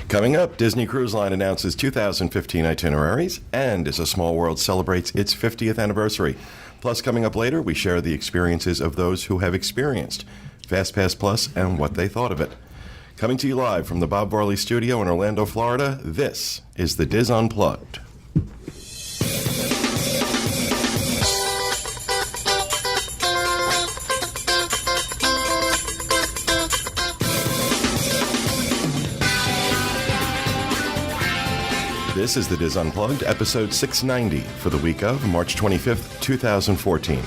Coming up, Disney Cruise Line announces 2015 itineraries, and As a Small World celebrates its 50th anniversary. Plus, coming up later, we share the experiences of those who have experienced FastPass Plus and what they thought of it. Coming to you live from the Bob Varley Studio in Orlando, Florida, this is the Diz Unplugged. This is the Diz Unplugged, episode 690 for the week of March 25th, 2014.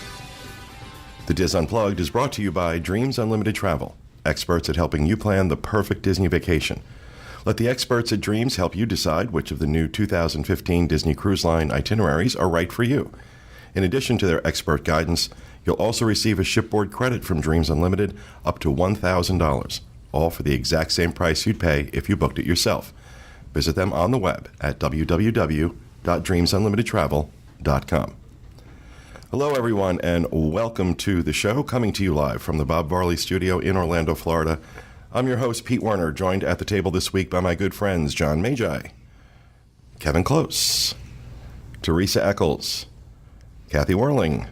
The Diz Unplugged is brought to you by Dreams Unlimited Travel, experts at helping you plan the perfect Disney vacation. Let the experts at Dreams help you decide which of the new 2015 Disney Cruise Line itineraries are right for you. In addition to their expert guidance, you'll also receive a shipboard credit from Dreams Unlimited up to $1,000, all for the exact same price you'd pay if you booked it yourself. Visit them on the web at www.dreamsunlimitedtravel.com. Hello, everyone, and welcome to the show, coming to you live from the Bob Varley Studio in Orlando, Florida. I'm your host, Pete Werner, joined at the table this week by my good friends John Magi, Kevin Close, Teresa Eccles, Kathy Whirling,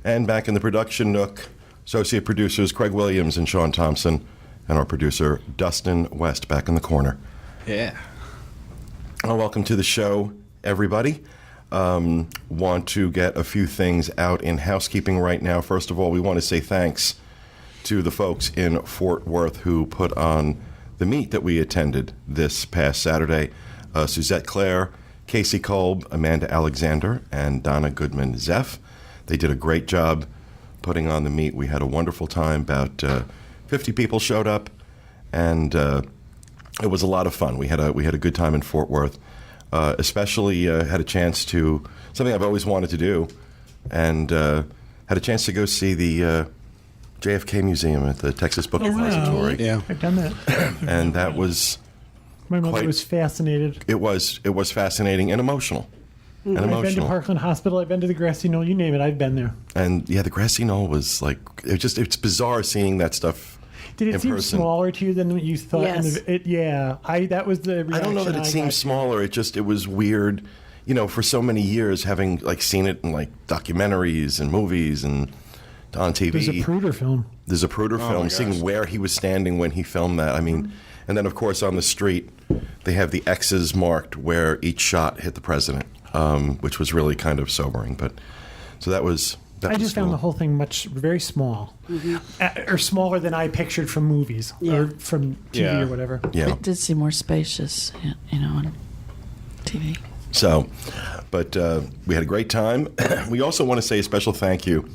and back in the production nook, associate producers Craig Williams and Sean Thompson, and our producer Dustin West back in the corner. Yeah. Well, welcome to the show, everybody. Want to get a few things out in housekeeping right now. First of all, we want to say thanks to the folks in Fort Worth who put on the meet that we attended this past Saturday. Suzette Claire, Casey Kolb, Amanda Alexander, and Donna Goodman-Zeff. They did a great job putting on the meet. We had a wonderful time. About 50 people showed up, and it was a lot of fun. We had a good time in Fort Worth. Especially had a chance to, something I've always wanted to do, and had a chance to go see the JFK Museum at the Texas Book Depository. Yeah, I've done that. And that was my mother was fascinated. It was fascinating and emotional. I've been to Parkland Hospital. I've been to the Grassy Knoll. You name it, I've been there. And yeah, the Grassy Knoll was like, it's bizarre seeing that stuff. Did it seem smaller to you than you thought? Yes. That was the reaction. I don't know that it seemed smaller. It was weird, for so many years having seen it in documentaries and movies and on TV. There's a Pruder film. Seeing where he was standing when he filmed that. I mean, and then of course on the street they have the X's marked where each shot hit the president, which was really kind of sobering. But so that was. I just found the whole thing very small, or smaller than I pictured from movies or from TV or whatever. Yeah. It did seem more spacious, on TV. So, but we had a great time. We also want to say a special thank you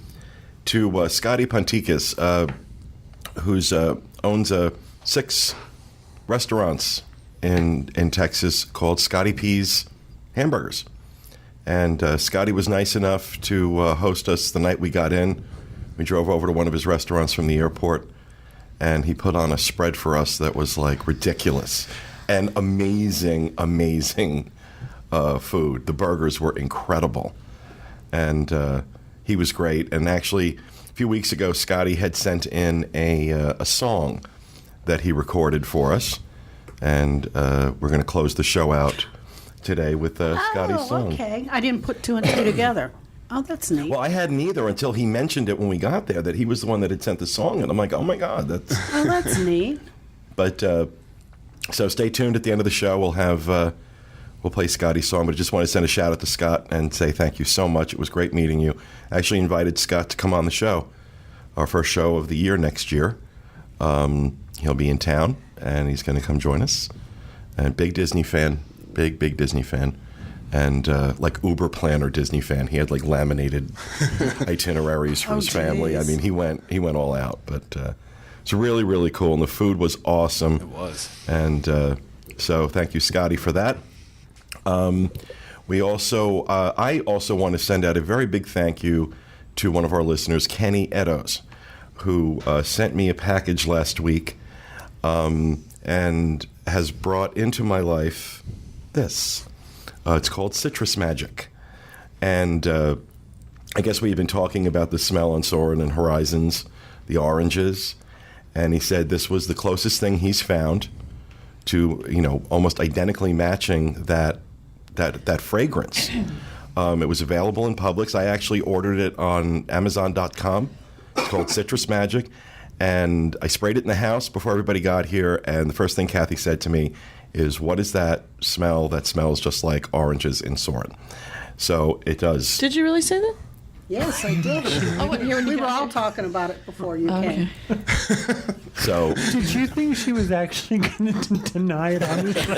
to Scotty Ponticus, who's owns 6 restaurants in Texas called Scotty P's Hamburgers. And Scotty was nice enough to host us the night we got in. We drove over to one of his restaurants from the airport, and he put on a spread for us that was ridiculous and amazing food. The burgers were incredible, and he was great. And actually, a few weeks ago, Scotty had sent in a song that he recorded for us, and we're going to close the show out today with Scotty's song. Okay. I didn't put 2 and 2 together. Oh, that's neat. Well, I hadn't either until he mentioned it when we got there, that he was the one that had sent the song, and I'm like, oh my God, that's... Oh, that's neat. But, so stay tuned. At the end of the show, we'll play Scotty's song, but I just want to send a shout out to Scott and say thank you so much. It was great meeting you. I actually invited Scott to come on the show, our first show of the year next year. He'll be in town, and he's going to come join us. And big Disney fan. Big Disney fan, and Uber planner Disney fan. He had laminated itineraries for his family. I mean, he went all out. But it's really, really cool, and the food was awesome. It was, and so thank you, Scotty, for that. I also want to send out a very big thank you to one of our listeners, Kenny Edos, who sent me a package last week, and has brought into my life this. It's called Citrus Magic. And I guess we've been talking about the smell on Soarin' and Horizons, the oranges. And he said this was the closest thing he's found to almost identically matching that fragrance. It was available in Publix. I actually ordered it on Amazon.com. It's called Citrus Magic. And I sprayed it in the house before everybody got here. And the first thing Kathy said to me is, "What is that smell? That smells just like oranges in Soarin'." So it does. Did you really say that? Yes, I did. I wasn't here when you We were got all here. talking about it before you came. So Did you think she was actually going to deny it on the show?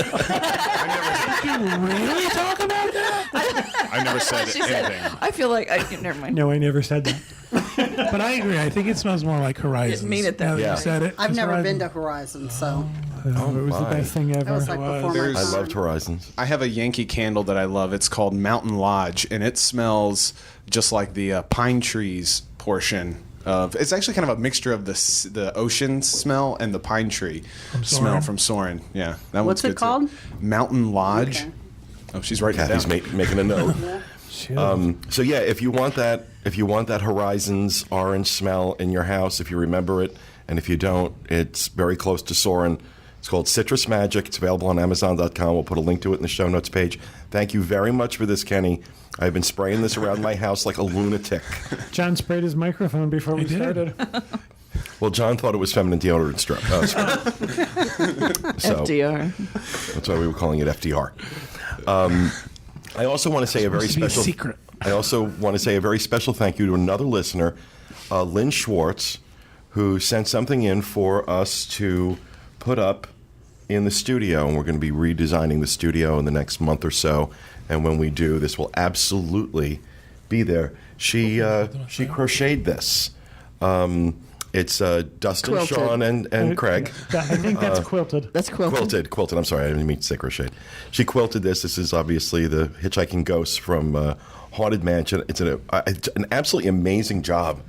Did you really talk about that? I never said She said, anything. I feel like never mind. No, I never said that. But I agree. I think it smells more like Horizons. Didn't mean it that Now way. you said it. I've 'cause never been Horizon- to Horizon, so It was the my. best thing ever. that was like before my There's- I time. loved Horizons. I have a Yankee candle that I love. It's called Mountain Lodge, and it smells just like the pine trees portion of. It's actually kind of a mixture of the ocean smell and the pine tree smell Soarin'? from Soarin'. Yeah, that What's one's it good called? too. Mountain Lodge. Okay. Oh, she's writing it Kathy's down. making a note. Chill. So yeah, if you want that Horizons orange smell in your house, if you remember it, and if you don't, it's very close to Soarin'. It's called Citrus Magic. It's available on Amazon.com. We'll put a link to it in the show notes page. Thank you very much for this, Kenny. I've been spraying this around my house like a lunatic. John sprayed his microphone before we did. started. Well, John thought it was feminine deodorant spray. So FDR. that's why we were calling it FDR. I also want to say a very Supposed to be a special secret. I also want to say a very special thank you to another listener, Lynn Schwartz, who sent something in for us to put up in the studio, and we're going to be redesigning the studio in the next month or so. And when we do, this will absolutely be there. She crocheted this. It's Dustin, Quilted. Sean, and Craig. I think that's quilted. That's quilted. Quilted. I'm sorry, I didn't mean to say crocheted. She quilted this. This is obviously the Hitchhiking Ghost from Haunted Mansion. It's an absolutely amazing job.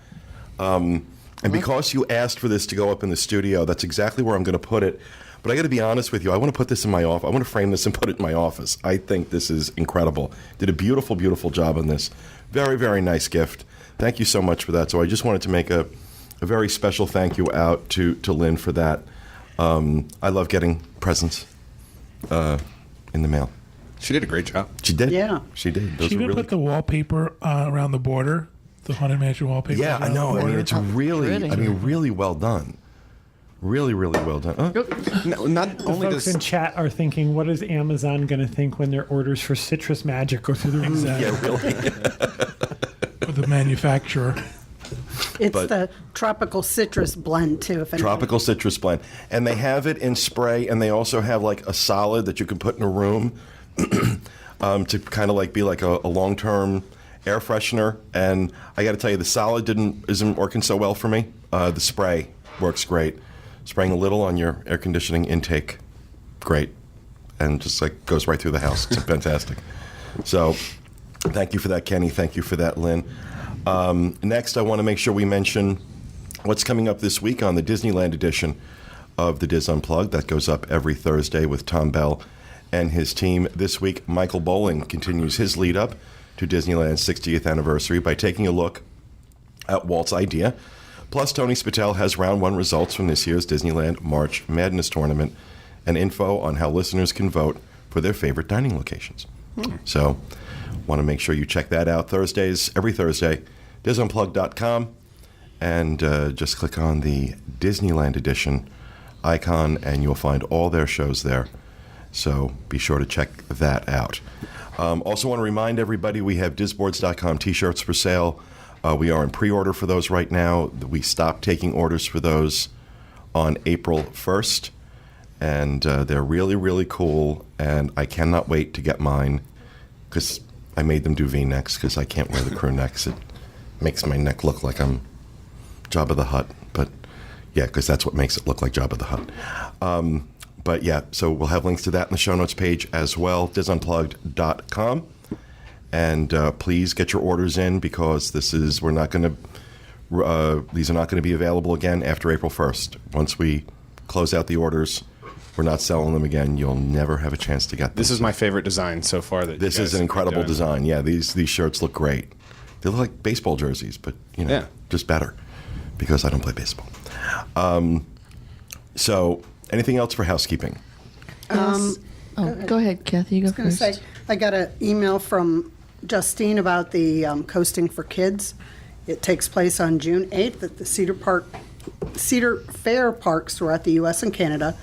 And because you asked for this to go up in the studio, that's exactly where I'm going to put it. But I got to be honest with you. I want to put this in my office. I want to frame this and put it in my office. I think this is incredible. Did a beautiful, beautiful job on this. Very, very nice gift. Thank you so much for that. So I just wanted to make a very special thank you out to Lynn for that. I love getting presents in the mail. She did a great job. She did. Yeah. She did. Those She were even really put the wallpaper around the border, the Haunted Mansion wallpaper. Yeah, I around know. the I mean, border. it's really, pretty. really well done. Really, really well done. No, not The only folks does in chat are thinking, what is Amazon going to think when their orders for Citrus Magic go through the roof? Exactly. Yeah, really. For the manufacturer. It's But- the tropical citrus blend too. If anyone- Tropical citrus blend. And they have it in spray, and they also have like a solid that you can put in a room to kind of like be like a long-term air freshener. And I got to tell you, the solid isn't working so well for me. The spray works great. Spraying a little on your air conditioning intake, great. And just like goes right through the house. It's fantastic. So thank you for that, Kenny. Thank you for that, Lynn. Next, I want to make sure we mention what's coming up this week on the Disneyland edition of the Diz Unplugged. That goes up every Thursday with Tom Bell and his team. This week, Michael Bowling continues his lead up to Disneyland's 60th anniversary by taking a look at Walt's idea. Plus, Tony Spatel has round one results from this year's Disneyland March Madness tournament and info on how listeners can vote for their favorite dining locations. So, want to make sure you check that out every Thursday, DizUnplugged.com, and just click on the Disneyland edition icon, and you'll find all their shows there. So be sure to check that out. Also want to remind everybody we have Disboards.com t-shirts for sale. We are in pre-order for those right now. We stopped taking orders for those on April 1st, and they're really, really cool, and I cannot wait to get mine because I made them do V-necks because I can't wear the crew necks. It makes my neck look like I'm Jabba the Hutt, but yeah, because that's what makes it look like Jabba the Hutt. But yeah, so we'll have links to that in the show notes page as well, disunplugged.com. And please get your orders in because these are not going to be available again after April 1st. Once we close out the orders, we're not selling them again. You'll never have a chance to get them. This is my favorite design so far. This is an incredible design. Yeah, these shirts look great. They look like baseball jerseys, but Yeah. just better because I don't play baseball. So, anything else for housekeeping? Yes. Go ahead, Kathy. You go going to first. say, I got an email from Justine about the coasting for kids. It takes place on June 8th at the Cedar Fair parks throughout the U.S. and Canada.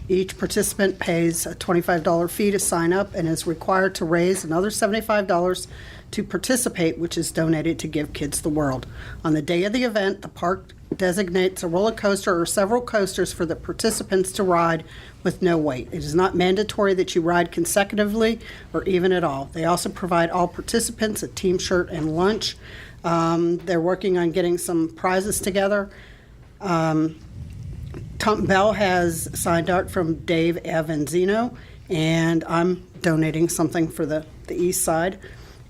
Each participant pays a $25 fee to sign up and is required to raise another $75 to participate, which is donated to Give Kids the World. On the day of the event, the park designates a roller coaster or several coasters for the participants to ride with no wait. It is not mandatory that you ride consecutively or even at all. They also provide all participants a team shirt and lunch. They're working on getting some prizes together. Tom Bell has signed art from Dave Avanzino, and I'm donating something for the East Side.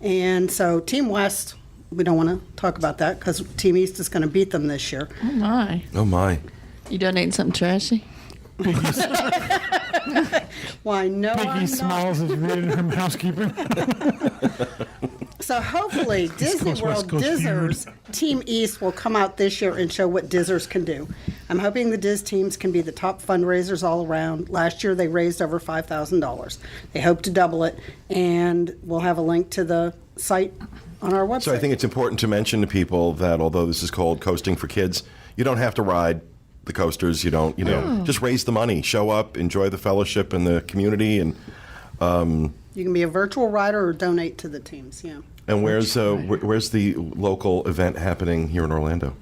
And so Team West, we don't want to talk about that because Team East is going to beat them this year. Oh, my. Oh, my. You donating something trashy? Why, no, Piggy I'm not. Smalls is rated from Housekeeping. So hopefully Disney Coast, World West Coast Dizzers Team East will come out this year and show what Dizzers can do. I'm hoping the Diz teams can be the top fundraisers all around. Last year they raised over $5,000. They hope to double it, and we'll have a link to the site on our website. So I think it's important to mention to people that although this is called Coasting for Kids, you don't have to ride the coasters. You don't, just raise the money, show up, enjoy the fellowship and the community, and You can be a virtual rider or donate to the teams, yeah. and where's the local event happening here in Orlando?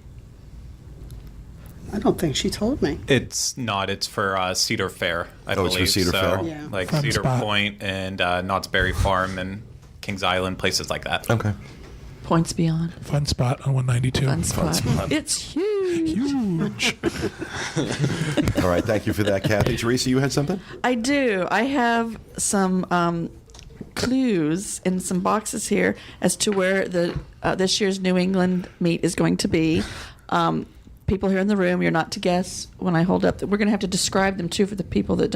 I don't think she told me. It's not. It's for Cedar Fair, I Oh, it's believe. for Cedar so, Fair? Yeah. like Fun Cedar spot. Point and Knott's Berry Farm and Kings Island, places like that. Okay. Points beyond. Fun spot on 192. Fun spot. It's huge. Huge. All right. Thank you for that, Kathy. Teresa, you had something? I do. I have some clues in some boxes here as to where the this year's New England meet is going to be. People here in the room, you're not to guess when I hold up. We're going to have to describe them too for the people that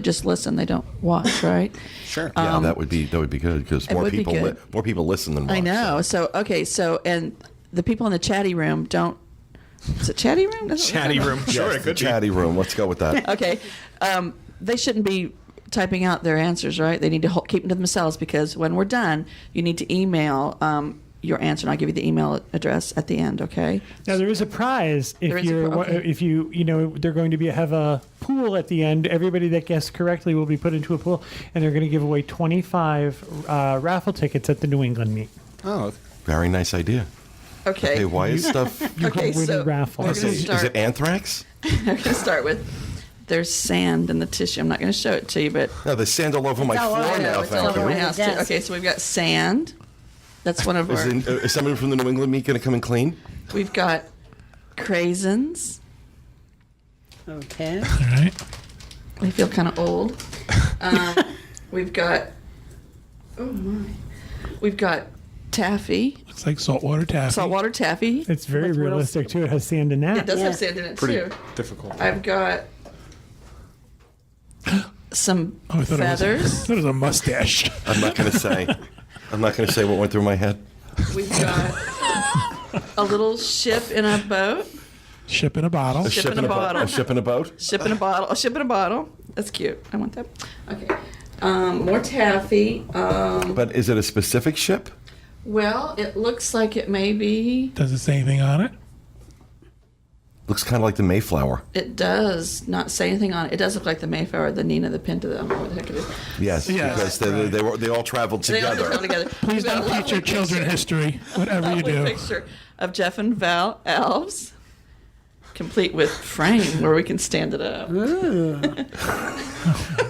just listen. They don't watch, right? Sure. Yeah, that would be good because it more would be people good. more people listen than watch. I know. So okay. So and the people in the chatty room don't. Is it chatty room? That's what we're Chatty talking room. Yes, Sure, the it could be. chatty room. Let's go with that. Okay. They shouldn't be typing out their answers, right? They need to keep them to themselves because when we're done, you need to email your answer, and I'll give you the email address at the end, okay? Now there is a prize There if is a you're okay. if they're going to have a pool at the end. Everybody that guessed correctly will be put into a pool, and they're going to give away 25 raffle tickets at the New England meet. Oh, Very nice idea. Okay. Hey, why is stuff? You Okay, can win so a raffle. we're Is gonna it, start. is it anthrax? I'm going to start with. There's sand in the tissue. I'm not going to show it to you, but No, there's sand all over my all floor over. I know now. it's all Thank over my you. house too. Yes. Okay, so we've got sand. That's one of our. Is someone from the New England meet going to come and clean? We've got craisins. Okay. All right. They feel kind of old. We've got. Oh my. We've got taffy, Looks like saltwater taffy. saltwater taffy. It's very What else? realistic too. It has sand in that. It does Yeah. have sand in it pretty too. difficult. I've got some Oh, I thought I feathers. thought it was a mustache. I'm not going to say. I'm not going to say what went through my head. We've got a little ship in a boat. Ship in a bottle. Ship in a bottle. A ship in a boat. Ship in a bottle. A ship in a bottle. That's cute. I want that. Okay. More taffy. But is it a specific ship? Well, it looks like it may be. Does it say anything on it? Looks kind of like the Mayflower. It does not say anything on it. It does look like the Mayflower, the Nina, the Pinta, I don't know what the heck it is. Yes, Yes, because they all traveled They all together. go together. Please don't teach your children history, whatever you Lovely do. picture of Jeff and Val elves, complete with frame where we can stand it up.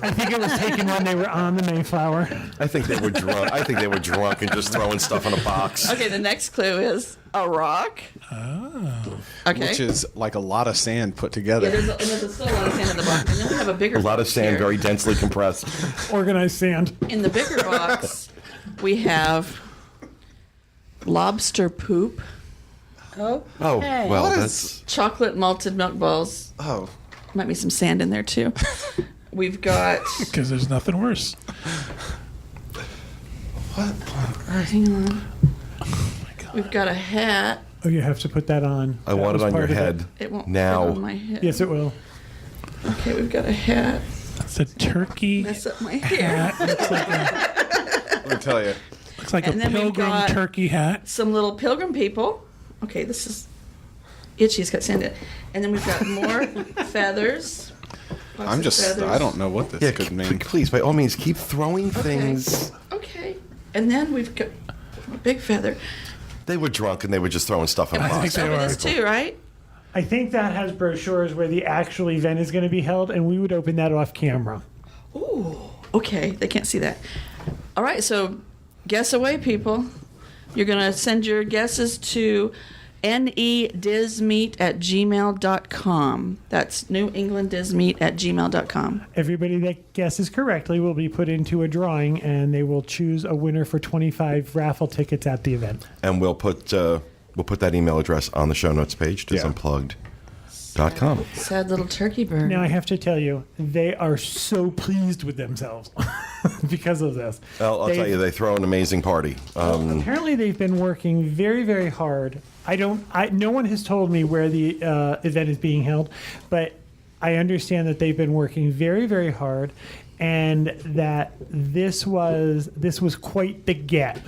I think it was taken when they were on the Mayflower. I think they were drunk. I think they were drunk and just throwing stuff in a box. Okay, the next clue is a rock. Oh. Okay. Which is like a lot of sand put Yeah, together. there's still a lot of sand in the box. And then we have a bigger A lot of box sand, here. very densely compressed. Organized sand. In the bigger box, we have lobster poop, Oh, Oh, okay. well, What that's chocolate malted milk balls. Oh, Might be some sand in there too. We've got. Because there's nothing worse. Hang on. We've got a hat. Oh, you have to put that on. I That want was it on part your of head It won't now. fit on my head. Yes, it will. Okay, we've got a hat. It's a turkey Mess up my hair. hat. Let me tell you. Looks like a And then we've pilgrim got- turkey hat. Some little pilgrim people. Okay, this is itchy. It's got sand in it. And then we've got more feathers. Lots I'm of just, feathers. I don't know what this Yeah, could mean. please, by all means, keep throwing things. Okay. And then we've got a big feather. They were drunk and they were just throwing stuff in I think boxes. they Over were. this too, right? I think that has brochures where the actual event is going to be held, and we would open that off camera. Ooh. Okay, they can't see that. All right, so guess away, people. You're going to send your guesses to nedismeet@gmail.com. That's newenglanddismeet@gmail.com. Everybody that guesses correctly will be put into a drawing, and they will choose a winner for 25 raffle tickets at the event. And we'll put that email address on the show notes page, Yeah. disunplugged.com. Sad little turkey bird. Now, I have to tell you, they are so pleased with themselves because of this. I'll tell you, they throw an amazing party. Apparently, they've been working very, very hard. No one has told me where the event is being held, but I understand that they've been working very, very hard, and that this was quite the get,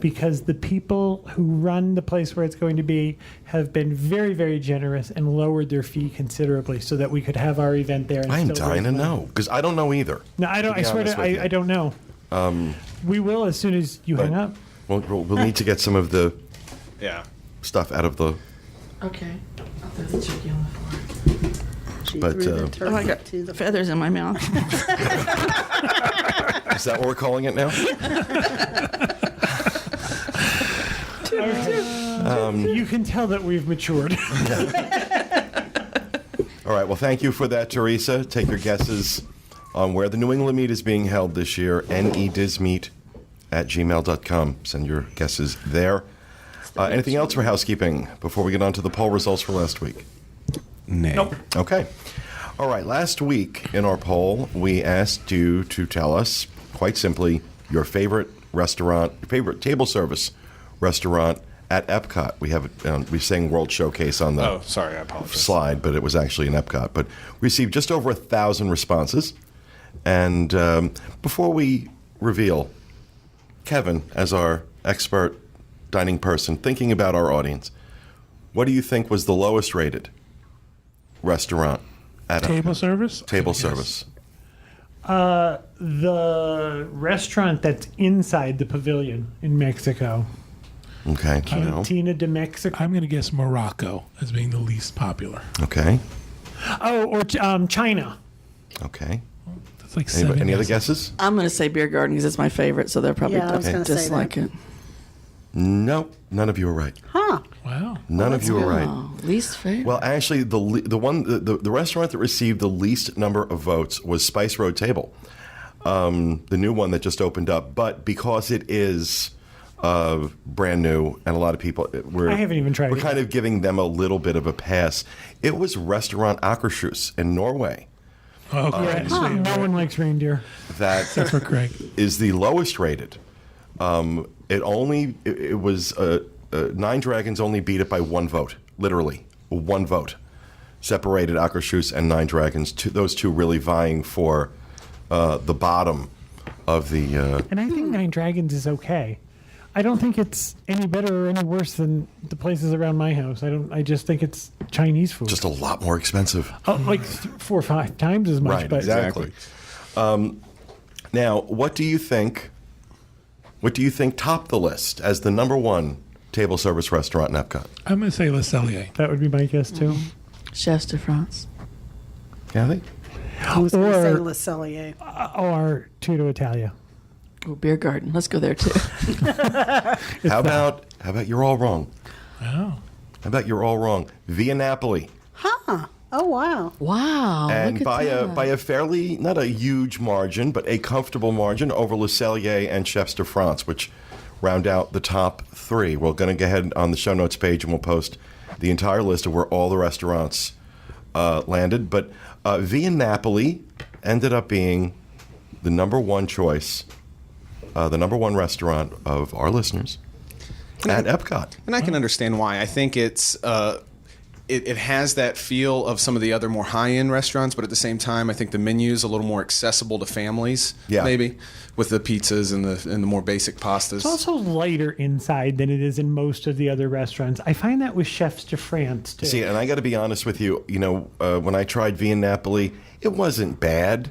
because the people who run the place where it's going to be have been very, very generous and lowered their fee considerably so that we could have our event there. And I'm still dying to raise money. know, because I don't know either. No, I don't. be I swear honest to with you. I don't know. We will as soon as you hang up. We'll need to get some of the Yeah. stuff out of the... Okay. I'll throw the turkey on the floor. She But, threw the oh, turkey Oh, I got to the feathers in my mouth. Is that what we're calling it now? You can tell that we've matured. All right. Well, thank you for that, Teresa. Take your guesses on where the New England meet is being held this year. nedismeet@gmail.com. Send your guesses there. Anything else for housekeeping before we get on to the poll results for last week? Nay. Nope. Okay. All right. Last week in our poll, we asked you to tell us, quite simply, your favorite restaurant, your favorite table service restaurant at Epcot. We have it. We're saying World Showcase on the Oh, sorry, I apologize. slide, but it was actually in Epcot. But we received just over 1,000 responses. And before we reveal, Kevin, as our expert dining person, thinking about our audience, what do you think was the lowest rated restaurant at Table service? table Yes. service? The restaurant that's inside the pavilion in Mexico, Okay. No. Cantina de Mexico. I'm going to guess Morocco as being the least popular. Okay. Oh, or China. Okay. That's like Any other guesses. guesses? I'm going to say beer garden because it's my favorite, so they'll probably Yeah, I was gonna say dislike that. it. No, none of you are right. Huh. Wow. None of you are right. Oh, least favorite. Well, actually, the restaurant that received the least number of votes was Spice Road Table, the new one that just opened up. But because it is brand new, and a lot of people, I haven't even tried We're it. kind of giving them a little bit of a pass. It was Restaurant Akershus in Norway Okay. Yeah, So you're no right. one likes reindeer. that For Craig. is the lowest rated. It was Nine Dragons only beat it by one vote, literally one vote, separated Akershus and Nine Dragons. Those two really vying for the bottom of the. And I think Nine Dragons is okay. I don't think it's any better or any worse than the places around my house. I just think it's Chinese food. Just a lot more expensive. Like 4 or 5 times as much. Right, but exactly. Now, what do you think? What do you think topped the list as the number one table service restaurant in Epcot? I'm going to say Le Cellier. That would be my guess too. Chefs de France. Kathy? I was going to say Or- Le Cellier. Or Tutto Italia. Oh, beer garden. Let's go there too. How about you're all wrong? Oh. How about you're all wrong? Via Napoli. Huh. Oh, wow. Wow. And look by at a that. by a fairly, not a huge margin, but a comfortable margin over Le Cellier and Chefs de France, which round out the top 3. We're going to go ahead on the show notes page and we'll post the entire list of where all the restaurants landed. But Via Napoli ended up being the number one choice, the number one restaurant of our listeners at Epcot. And I can understand why. I think it's it has that feel of some of the other more high-end restaurants, but at the same time, I think the menu is a little more accessible to families, maybe, with the pizzas and the more basic pastas. It's also lighter inside than it is in most of the other restaurants. I find that with Chefs de France, too. See, and I got to be honest with you, when I tried Via Napoli, it wasn't bad,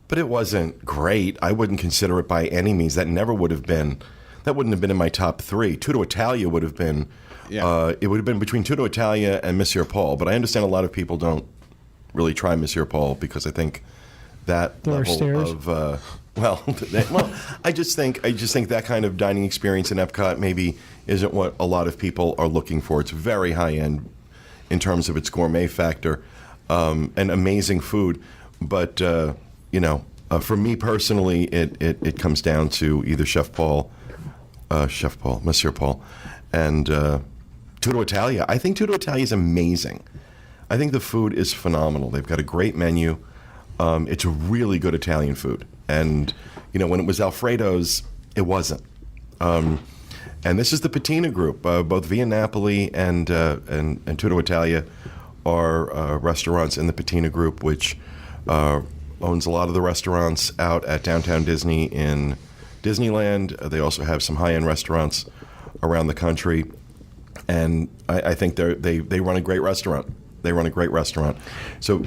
but it wasn't great. I wouldn't consider it by any means. That wouldn't have been in my top 3. Tutto Italia would have been... it would have been between Tutto Italia and Monsieur Paul, but I understand a lot of people don't really try Monsieur Paul because I think that level of I just think that kind of dining experience in Epcot maybe isn't what a lot of people are looking for. It's very high end in terms of its gourmet factor and amazing food, but for me personally, it comes down to either Monsieur Paul, and Tutto Italia. I think Tutto Italia is amazing. I think the food is phenomenal. They've got a great menu. It's really good Italian food. And, when it was Alfredo's, it wasn't. And this is the Patina Group. Both Via Napoli and Tutto Italia are restaurants in the Patina Group, which owns a lot of the restaurants out at Downtown Disney in Disneyland. They also have some high-end restaurants around the country. And I think they run a great restaurant. They run a great restaurant. So,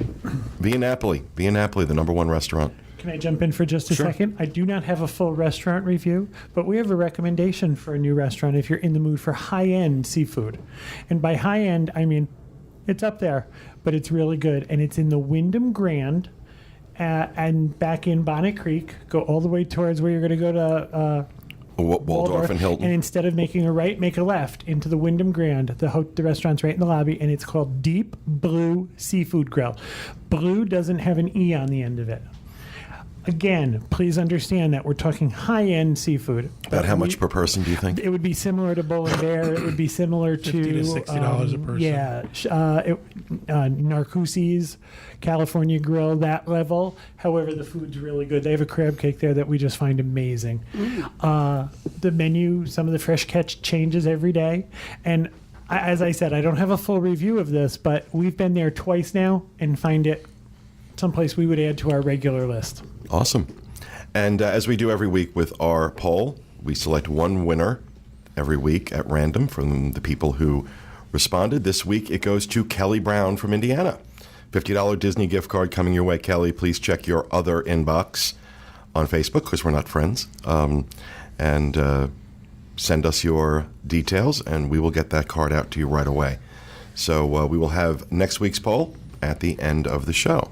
Via Napoli, the #1 restaurant. Can I jump in for just a second? I do not have a full restaurant review, but we have a recommendation for a new restaurant if you're in the mood for high-end seafood. And by high-end, I mean it's up there, but it's really good. And it's in the Wyndham Grand and back in Bonnet Creek. Go all the way towards where you're going to go to... Waldorf and Hilton. And instead of making a right, make a left into the Wyndham Grand. The restaurant's right in the lobby, and it's called Deep Blue Seafood Grill. Blue doesn't have an E on the end of it. Again, please understand that we're talking high-end seafood. About how much per person do you think? It would be similar to Bull and Bear. It would be similar to $50 to $60 a person. Yeah, Narcoossee's, California Grill, that level. However, the food's really good. They have a crab cake there that we just find amazing. The menu, some of the fresh catch changes every day, and as I said, I don't have a full review of this, but we've been there twice now and find it someplace we would add to our regular list. Awesome. And as we do every week with our poll, we select one winner every week at random from the people who responded. This week it goes to Kelly Brown from Indiana. $50 Disney gift card coming your way, Kelly. Please check your other inbox on Facebook because we're not friends. And send us your details and we will get that card out to you right away. So we will have next week's poll at the end of the show.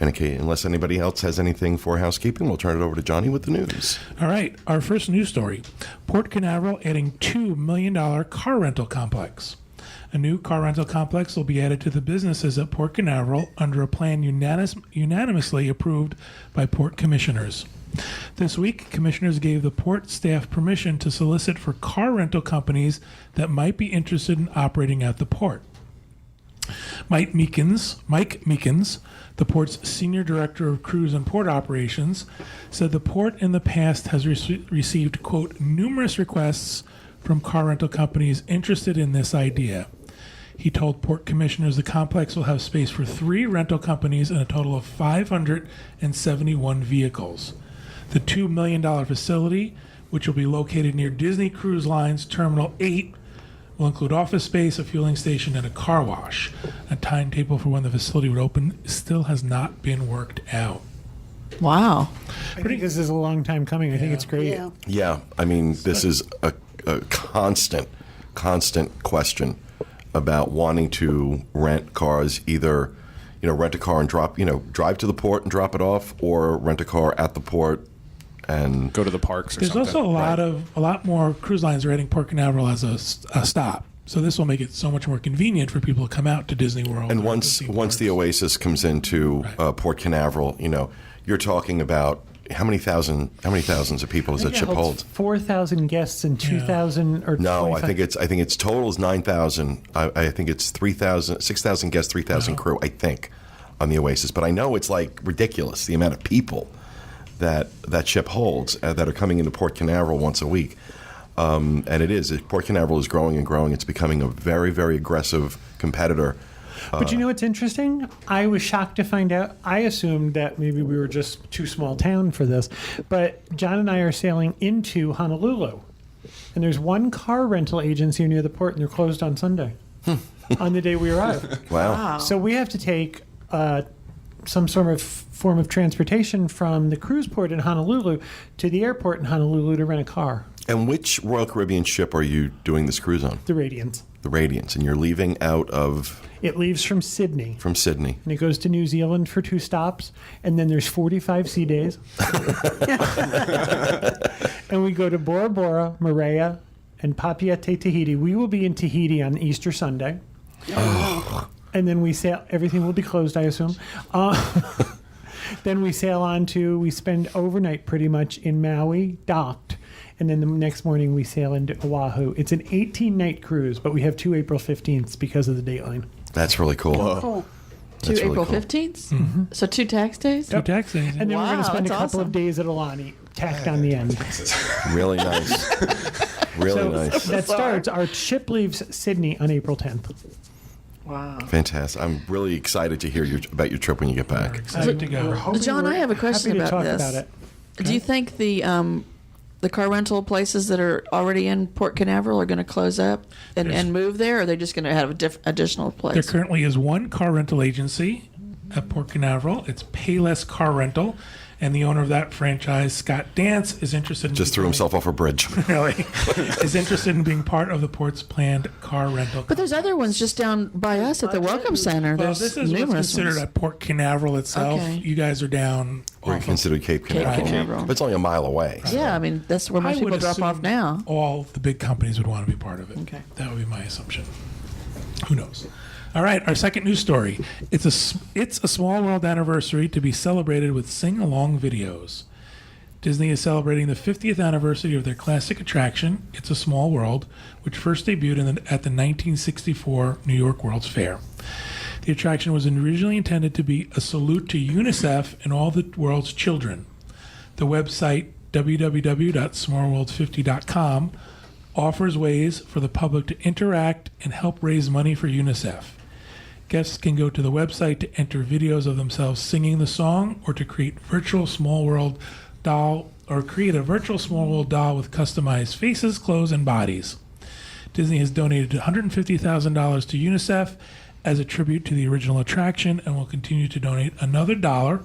And okay, unless anybody else has anything for housekeeping, we'll turn it over to Johnny with the news. All right, our first news story. Port Canaveral adding $2 million car rental complex. A new car rental complex will be added to the businesses at Port Canaveral under a plan unanimously approved by port commissioners. This week, commissioners gave the port staff permission to solicit for car rental companies that might be interested in operating at the port. Mike Meekins, the port's senior director of cruise and port operations, said the port in the past has received, quote, numerous requests from car rental companies interested in this idea. He told port commissioners the complex will have space for 3 rental companies and a total of 571 vehicles. The $2 million facility, which will be located near Disney Cruise Line's Terminal 8, will include office space, a fueling station, and a car wash. A timetable for when the facility would open still has not been worked out. Wow. I think this is a long time coming. I think it's great. Yeah. Yeah, I mean, this is a constant question about wanting to rent cars, either, rent a car and drive to the port and drop it off, or rent a car at the port and go to the parks or There's something. also a lot more cruise lines are adding Port Canaveral as a stop. So this will make it so much more convenient for people to come out to Disney World. And once the Oasis comes into Port Canaveral, you're talking about how many thousands of people does that ship hold? 4,000 guests and 2,000 or No, 25. I think its total is 9,000. I think it's 6,000 guests, 3,000 crew. I think on the Oasis, but I know it's like ridiculous the amount of people that ship holds that are coming into Port Canaveral once a week. And it is. Port Canaveral is growing and growing. It's becoming a very, very aggressive competitor. But you know what's interesting? I was shocked to find out. I assumed that maybe we were just too small town for this. But John and I are sailing into Honolulu. And there's one car rental agency near the port, and they're closed on Sunday on the day we arrive. Wow. So we have to take some sort of form of transportation from the cruise port in Honolulu to the airport in Honolulu to rent a car. And which Royal Caribbean ship are you doing this cruise on? The Radiance. The Radiance. And you're leaving out of... It leaves from Sydney. From Sydney. And it goes to New Zealand for 2 stops. And then there's 45 sea days. And we go to Bora Bora, Moorea, and Papeete, Tahiti. We will be in Tahiti on Easter Sunday. And then we sail. Everything will be closed, I assume. Then we sail on to, we spend overnight pretty much in Maui, docked. And then the next morning we sail into Oahu. It's an 18-night cruise, but we have 2 April 15ths because of the dateline. That's really cool. Cool. 2 That's really April cool. 15th? So 2 tax days? 2 tax days. And then we're going to Wow, spend a that's couple awesome. of days at Alani, tacked on the end. Really nice. Really So nice. that starts, our ship leaves Sydney on April 10th. Wow. Fantastic. I'm really excited to hear about your trip when you get We're back. excited to go. John, I have a question happy to about talk this. about it. Do you think the car rental places that are already in Port Canaveral are going to close up and move there, or are they just going to have a additional There place? currently is one car rental agency at Port Canaveral. It's Payless Car Rental, and the owner of that franchise, Scott Dance, is interested in Just threw himself off a bridge. really is interested in being part of the port's planned car rental. But there's other ones just down by us at the Welcome Center. Well, There's this is what's numerous considered ones. at Port Canaveral itself. Okay. You guys are down. Or off of- considered Cape Canaveral. Canaveral. But it's only a mile away. Yeah, I mean, that's where I most would people drop off assume now. All the big companies would want to be part of it. Okay. That would be my assumption. Who knows? All right, our second news story. It's a Small World anniversary to be celebrated with sing-along videos. Disney is celebrating the 50th anniversary of their classic attraction, It's a Small World, which first debuted at the 1964 New York World's Fair. The attraction was originally intended to be a salute to UNICEF and all the world's children. The website www.smallworld50.com offers ways for the public to interact and help raise money for UNICEF. Guests can go to the website to enter videos of themselves singing the song, or to create virtual Small World doll, or create a virtual Small World doll with customized faces, clothes, and bodies. Disney has donated $150,000 to UNICEF as a tribute to the original attraction, and will continue to donate another dollar,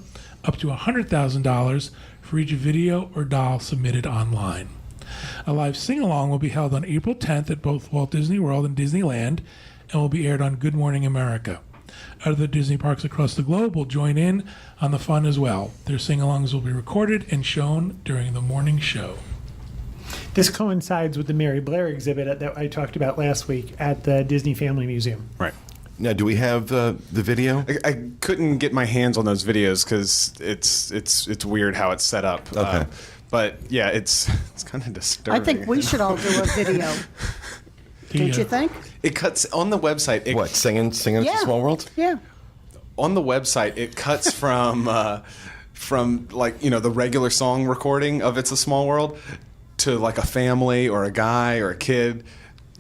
up to $100,000, for each video or doll submitted online. A live sing-along will be held on April 10th at both Walt Disney World and Disneyland, and will be aired on Good Morning America. Other Disney parks across the globe will join in on the fun as well. Their sing-alongs will be recorded and shown during the morning show. This coincides with the Mary Blair exhibit that I talked about last week at the Disney Family Museum. Right. Now, do we have the video? I couldn't get my hands on those videos because it's weird how it's set up. Okay. But yeah, it's kind of disturbing. I think we should all do a video. Don't you think? It cuts on the website. What, singing It's a Small World? Yeah. On the website, it cuts from like, you know, the regular song recording of It's a Small World to like a family or a guy or a kid,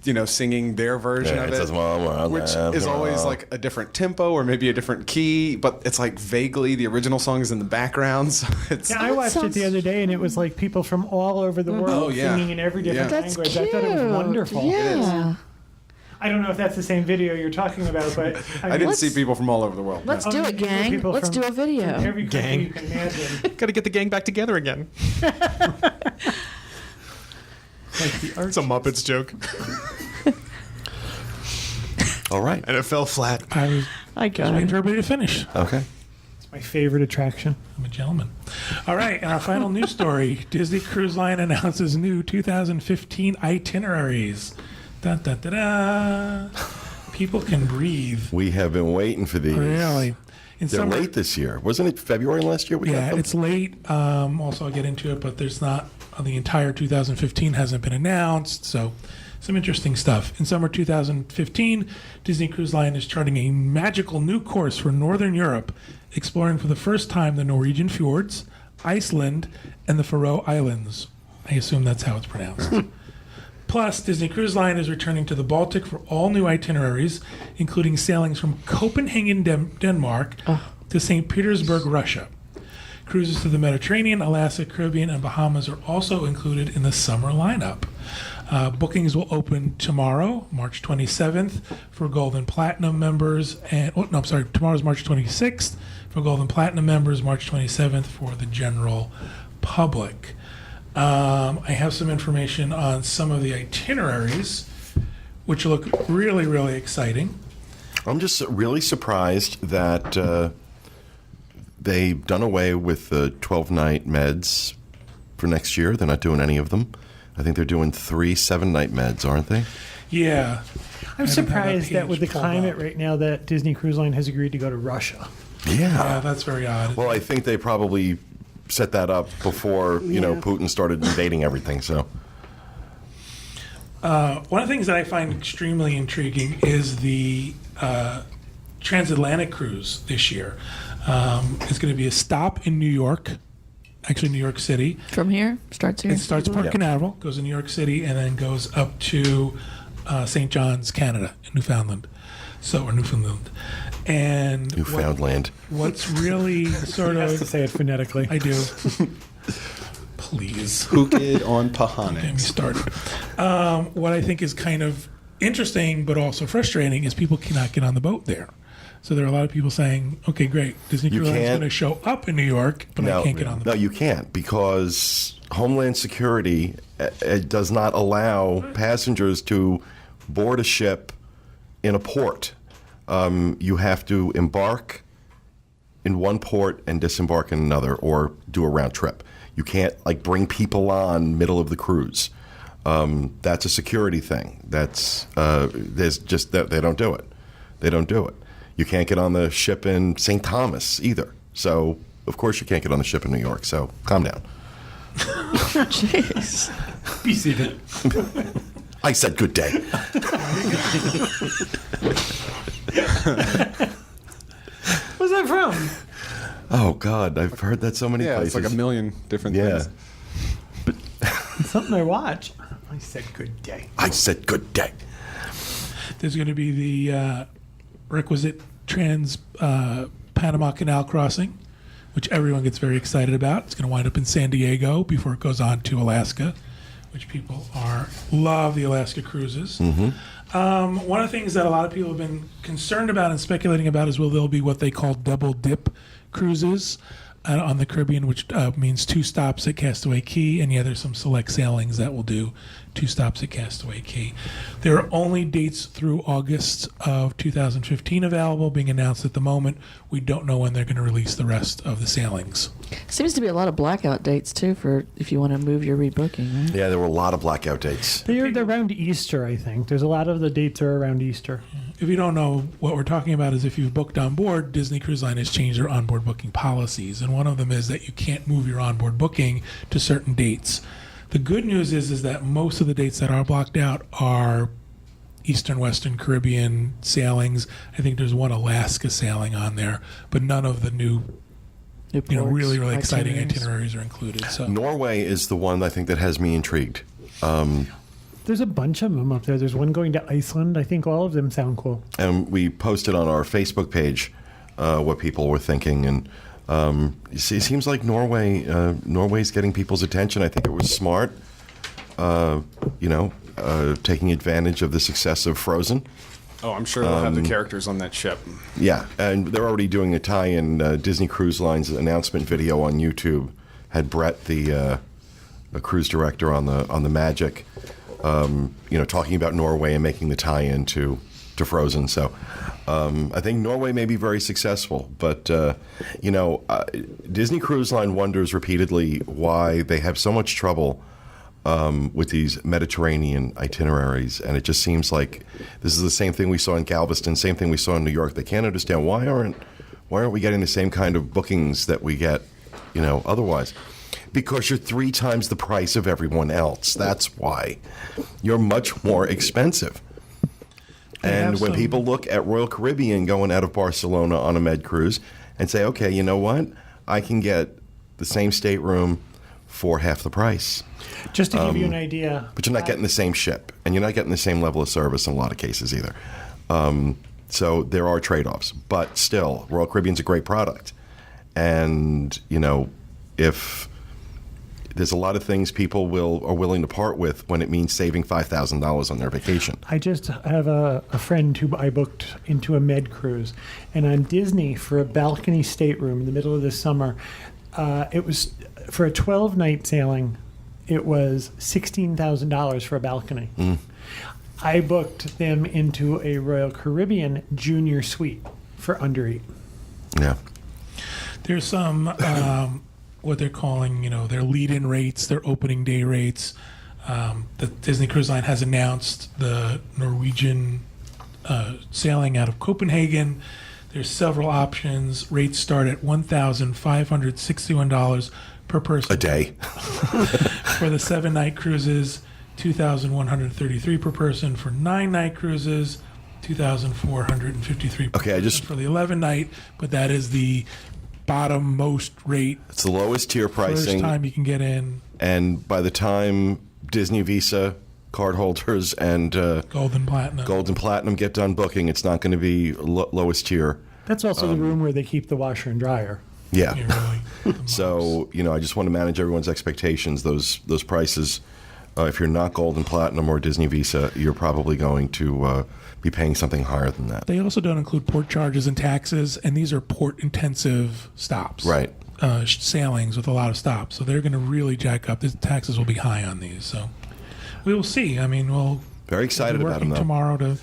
you know, singing their version Yeah, of It's a Small World, which is always like a different tempo or maybe a different key, but it's like vaguely the original song is in the background. So it's Yeah, I watched it the other day, and it was like people from all over the world Oh, yeah. singing in every different Yeah. That's language. cute. I thought it was wonderful. Yeah. I don't know if that's the same video you're talking about, but I didn't see people from all over the world. Let's do it, gang. People Let's from do a video. every country Gang. you can imagine. Got to get the gang back together again. Like the It's a Muppets joke. All right. And it fell flat. I was I just got waiting it. for everybody to finish. Okay. It's my favorite attraction. I'm a gentleman. All right, and our final news story. Disney Cruise Line announces new 2015 itineraries. Da, da, da, da. People can breathe. We have been waiting for these. Really. In They're summer- late this year. Wasn't it February last year we got Yeah, them? it's late. Also, I'll get into it, but there's not, the entire 2015 hasn't been announced, so some interesting stuff. In summer 2015, Disney Cruise Line is charting a magical new course for Northern Europe, exploring for the first time the Norwegian fjords, Iceland, and the Faroe Islands. I assume that's how it's pronounced. Plus, Disney Cruise Line is returning to the Baltic for all new itineraries, including sailings from Copenhagen, Denmark, to St. Petersburg, Russia. Cruises to the Mediterranean, Alaska, Caribbean, and Bahamas are also included in the summer lineup. Bookings will open tomorrow, March 27th, for Gold and Platinum members, and tomorrow's March 26th for Gold and Platinum members, March 27th for the general public. I have some information on some of the itineraries, which look really, really exciting. I'm just really surprised that they've done away with the 12-night meds for next year. They're not doing any of them. I think they're doing 3 7-night meds, aren't they? Yeah. I'm surprised that with the climate right now that Disney Cruise Line has agreed to go to Russia. Yeah, that's very odd. Well, I think they probably set that up before, Putin started invading everything, so. One of the things that I find extremely intriguing is the transatlantic cruise this year. It's going to be a stop in New York, actually New York City. From here? Starts here? It starts at Port Canaveral, goes to New York City, and then goes up to St. John's, Canada, in Newfoundland. And Newfoundland. What's really sort I have of... to say it phonetically. I do. Please. Hooked on Get me Pahanics. started. What I think is kind of interesting but also frustrating is people cannot get on the boat there. So there are a lot of people saying, okay, great, Disney Cruise Line is going to show up in New York, but I can't get on the boat. No, you can't, because Homeland Security does not allow passengers to board a ship in a port. You have to embark in one port and disembark in another, or do a round trip. You can't bring people on middle of the cruise. That's a security thing. That's there's just that they don't do it. They don't do it. You can't get on the ship in St. Thomas either. So of course you can't get on the ship in New York. So calm down. Jeez. Be seated. I said good day. Where's that from? Oh God, I've heard that so many places. It's like a million different things. It's something I watch. I said good day. I said good day. There's going to be the requisite Panama Canal crossing, which everyone gets very excited about. It's going to wind up in San Diego before it goes on to Alaska, which people love the Alaska cruises. Mm-hmm. One of the things that a lot of people have been concerned about and speculating about is will there be what they call double dip cruises on the Caribbean, which means 2 stops at Castaway Cay, and there's some select sailings that will do 2 stops at Castaway Cay. There are only dates through August of 2015 available, being announced at the moment. We don't know when they're going to release the rest of the sailings. Seems to be a lot of blackout dates, too, for if you want to move your rebooking, right? Yeah, there were a lot of blackout dates. They're around Easter, I think. There's a lot of the dates are around Easter. If you don't know, what we're talking about is if you've booked on board, Disney Cruise Line has changed their onboard booking policies. And one of them is that you can't move your onboard booking to certain dates. The good news is that most of the dates that are blocked out are Eastern, Western Caribbean sailings. I think there's one Alaska sailing on there, but none of the new really, really exciting itineraries are included. So Norway is the one I think that has me intrigued. There's a bunch of them up there. There's one going to Iceland. I think all of them sound cool. And we posted on our Facebook page what people were thinking, and it seems like Norway's getting people's attention. I think it was smart, taking advantage of the success of Frozen. Oh, I'm sure they'll have the characters on that ship. Yeah, and they're already doing a tie-in. Disney Cruise Line's announcement video on YouTube had Brett, the cruise director on the Magic, talking about Norway and making the tie-in to Frozen. So I think Norway may be very successful, but Disney Cruise Line wonders repeatedly why they have so much trouble with these Mediterranean itineraries, and it just seems like this is the same thing we saw in Galveston, same thing we saw in New York. They can't understand why aren't we getting the same kind of bookings that we get, otherwise? Because you're 3 times the price of everyone else. That's why. You're much more expensive. And when people look at Royal Caribbean going out of Barcelona on a med cruise and say, okay, you know what? I can get the same stateroom for half the price. Just to give you an idea. But you're not getting the same ship, and you're not getting the same level of service in a lot of cases either. So there are trade-offs. But still, Royal Caribbean's a great product. And, if there's a lot of things people are willing to part with when it means saving $5,000 on their vacation. I just have a friend who I booked into a med cruise, and on Disney for a balcony stateroom in the middle of the summer, it was for a 12-night sailing. It was $16,000 for a balcony. I booked them into a Royal Caribbean junior suite for under $8,000. Yeah. There's some what they're calling, their lead-in rates, their opening day rates. The Disney Cruise Line has announced the Norwegian sailing out of Copenhagen. There's several options. Rates start at $1,561 per person A day. for the 7-night cruises, $2,133 per person for 9-night cruises, $2,453 per person for the 11-night. But that is the bottom most rate. It's the lowest tier pricing. First time you can get in. And by the time Disney Visa cardholders and Gold and Platinum get done booking, it's not going to be lowest tier. That's also the room where they keep the washer and dryer. Yeah. Really, So, I just want to manage everyone's expectations. Those prices, if you're not Gold and Platinum or Disney Visa, you're probably going to be paying something higher than that. they also don't include port charges and taxes, and these are port-intensive stops. Right. Sailings with a lot of stops. So they're going to really jack up. The taxes will be high on these. So we will see. I mean, Very excited be about them, working though. tomorrow to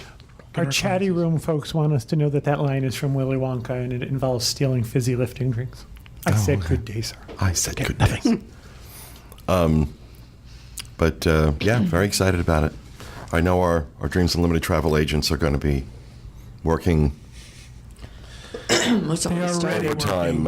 Our chatty room folks want us to know that line is from Willy Wonka, and it involves stealing fizzy lifting drinks. I said, okay. good day, sir. I said good day. But very excited about it. I know our Dreams Unlimited travel agents are going to be working It's already They are started. overtime.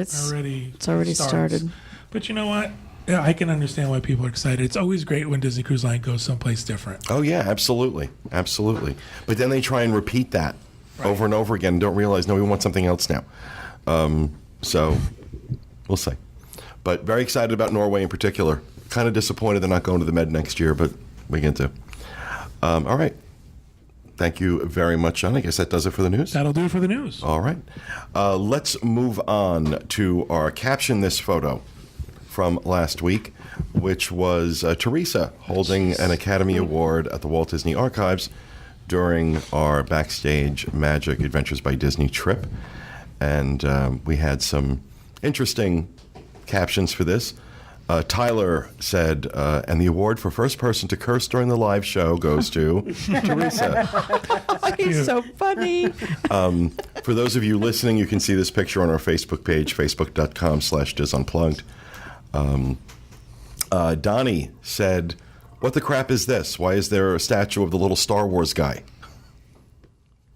It's already started. But you know what? Yeah, I can understand why people are excited. It's always great when Disney Cruise Line goes someplace different. Oh, yeah, absolutely. But then they try and repeat that over and over again and don't realize, no, we want something else now. So we'll see. But very excited about Norway in particular. Kind of disappointed they're not going to the Med next year, but we get to. All right. Thank you very much, John. I guess that does it for the news. That'll do it for the news. All right. Let's move on to our Caption This photo from last week, which was Teresa holding an Academy Award at the Walt Disney Archives during our Backstage Magic Adventures by Disney trip. And we had some interesting captions for this. Tyler said, and the award for first person to curse during the live show goes to Teresa. He's so funny. For those of you listening, you can see this picture on our Facebook page, facebook.com/DisUnplugged. Donnie said, what the crap is this? Why is there a statue of the little Star Wars guy?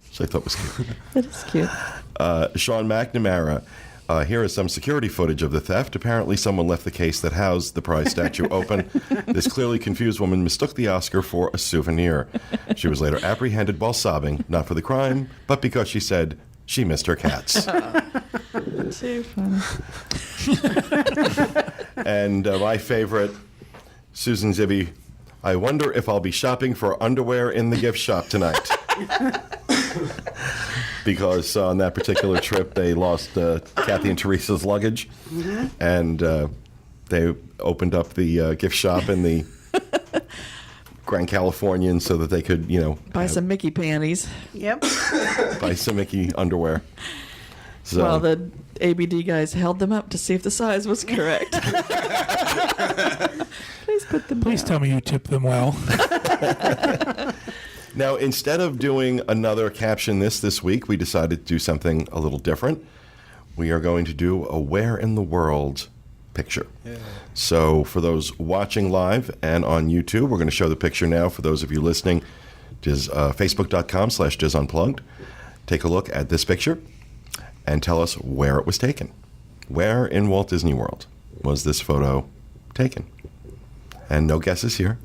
Which I thought was cute. That is cute. Sean McNamara, here is some security footage of the theft. Apparently someone left the case that housed the prize statue open. This clearly confused woman mistook the Oscar for a souvenir. She was later apprehended while sobbing, not for the crime, but because she said she missed her cats. Too funny. And my favorite, Susan Zibby, I wonder if I'll be shopping for underwear in the gift shop tonight. Because on that particular trip, they lost Kathy and Teresa's luggage, and they opened up the gift shop in the Grand Californian so that they could, Buy some Mickey panties. Yep. buy some Mickey underwear. So, While the ABD guys held them up to see if the size was correct. Please put them Please down. tell me you tipped them well. now, instead of doing another Caption this week, we decided to do something a little different. We are going to do a Where in the World picture. Yeah. So for those watching live and on YouTube, we're going to show the picture now. For those of you listening, facebook.com/DisUnplugged. Take a look at this picture and tell us where it was taken. Where in Walt Disney World was this photo taken? And no guesses here.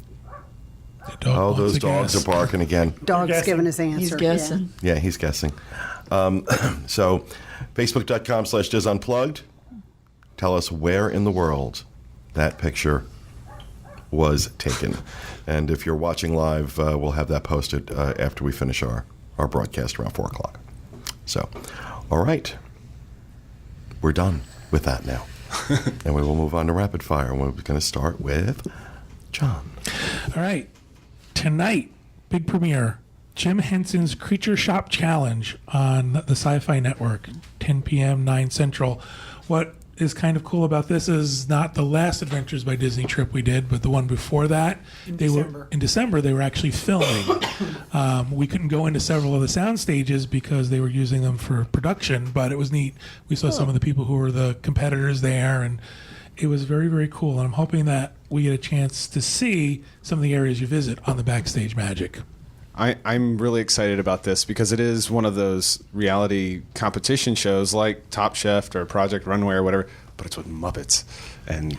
Oh, those dogs are barking again. Dog's giving his answer. He's guessing. Yeah, he's guessing. So, facebook.com/DisUnplugged. Tell us where in the world that picture was taken. And if you're watching live, we'll have that posted after we finish our broadcast around 4 o'clock. So, all right. We're done with that now. And we will move on to rapid fire. We're going to start with John. All right. Tonight, big premiere, Jim Henson's Creature Shop Challenge on the SyFy Network, 10 p.m., 9 Central. What is kind of cool about this is not the last Adventures by Disney trip we did, but the one before that. In December, they were actually filming. We couldn't go into several of the sound stages because they were using them for production, but it was neat. We saw some of the people who were the competitors there, and it was very, very cool. And I'm hoping that we get a chance to see some of the areas you visit on the Backstage Magic. I'm really excited about this because it is one of those reality competition shows like Top Chef or Project Runway or whatever, but it's with Muppets and